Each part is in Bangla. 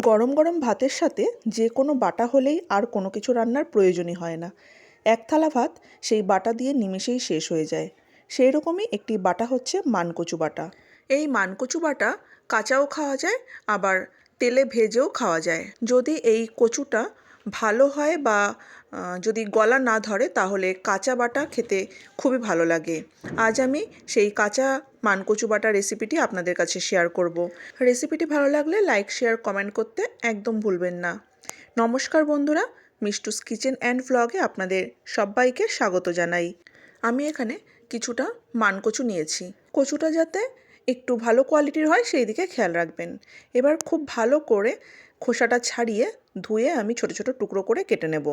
গরম গরম ভাতের সাথে যে কোনো বাটা হলেই আর কোনো কিছু রান্নার প্রয়োজনই হয় না। এক থালা ভাত সেই বাটা দিয়ে নিমেষেই শেষ হয়ে যায়। সেই রকমই একটি বাটা হচ্ছে মানকচু বাটা। এই মানকচু বাটা কাঁচাও খাওয়া যায়, আবার তেলে ভেজেও খাওয়া যায়। যদি এই কচুটা ভালো হয় বা যদি গলা না ধরে তাহলে কাঁচা বাটা খেতে খুবই ভালো লাগে। আজ আমি সেই কাঁচা মানকচু বাটা রেসিপিটি আপনাদের কাছে শেয়ার করব। রেসিপিটি ভালো লাগলে লাইক, শেয়ার, কমেন্ট করতে একদম ভুলবেন না। নমস্কার বন্ধুরা, মিষ্টুস কিচেন অ্যান্ড ভ্লগে আপনাদের সবাইকে স্বাগত জানাই। আমি এখানে কিছুটা মানকচু নিয়েছি। কচুটা যাতে একটু ভালো কোয়ালিটির হয় সেই দিকে খেয়াল রাখবেন। এবার খুব ভালো করে খোসাটা ছাড়িয়ে ধুয়ে আমি ছোট ছোট টুকরো করে কেটে নেব।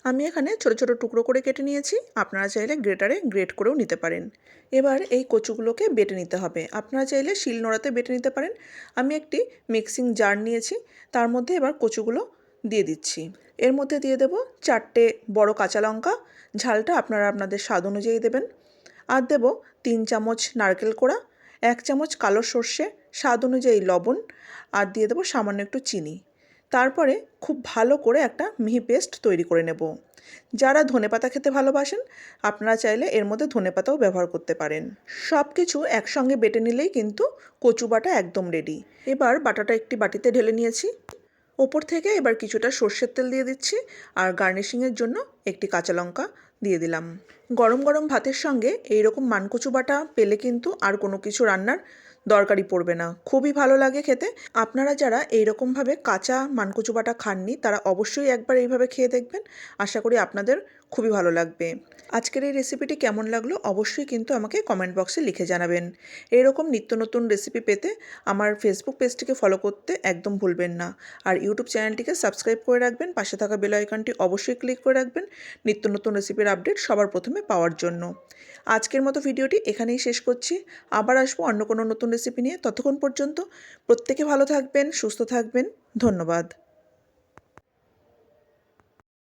আমি এখানে ছোট ছোট টুকরো করে কেটে নিয়েছি, আপনারা চাইলে গ্রেটারে গ্রেট করেও নিতে পারেন। এবার এই কচুগুলোকে বেটে নিতে হবে। আপনারা চাইলে শিলনোড়াতে বেটে নিতে পারেন। আমি একটি মিক্সিং জার নিয়েছি, তার মধ্যে এবার কচুগুলো দিয়ে দিচ্ছি। এর মধ্যে দিয়ে দেব 4টে বড় কাঁচা লঙ্কা, ঝালটা আপনারা আপনাদের স্বাদ অনুযায়ী দেবেন। আর দেব 3 চামচ নারকেল কোড়া, 1 চামচ কালো সর্ষে, স্বাদ অনুযায়ী লবণ, আর দিয়ে দেবো সামান্য একটু চিনি। তারপরে খুব ভালো করে একটা মিহি পেস্ট তৈরি করে নেব। যারা ধনেপাতা খেতে ভালোবাসেন আপনারা চাইলে এর মধ্যে ধনেপাতাও ব্যবহার করতে পারেন। সব কিছু একসঙ্গে বেটে নিলেই কিন্তু কচু বাটা একদম রেডি। এবার বাটাটা একটি বাটিতে ঢেলে নিয়েছি। ওপর থেকে এবার কিছুটা সর্ষের তেল দিয়ে দিচ্ছি, আর গার্নিশিংয়ের জন্য একটি কাঁচা লঙ্কা দিয়ে দিলাম। গরম গরম ভাতের সঙ্গে এইরকম মানকচু বাটা পেলে কিন্তু আর কোনো কিছু রান্নার দরকারই পড়বে না, খুবই ভালো লাগে খেতে। আপনারা যারা এইরকমভাবে কাঁচা মানকচু বাটা খাননি তারা অবশ্যই একবার এইভাবে খেয়ে দেখবেন, আশা করি আপনাদের খুবই ভালো লাগবে। আজকের এই রেসিপিটি কেমন লাগলো অবশ্যই কিন্তু আমাকে কমেন্ট বক্সে লিখে জানাবেন। এরকম নিত্য নতুন রেসিপি পেতে আমার ফেসবুক পেজটিকে ফলো করতে একদম ভুলবেন না, আর ইউটিউব চ্যানেলটিকে সাবস্ক্রাইব করে রাখবেন। পাশে থাকা বেল আইকনটি অবশ্যই ক্লিক করে রাখবেন নিত্য নতুন রেসিপির আপডেট সবার প্রথমে পাওয়ার জন্য। আজকের মতো ভিডিওটি এখানেই শেষ করছি। আবার আসবো অন্য কোনো নতুন রেসিপি নিয়ে। ততক্ষণ পর্যন্ত প্রত্যেকে ভালো থাকবেন, সুস্থ থাকবেন। ধন্যবাদ।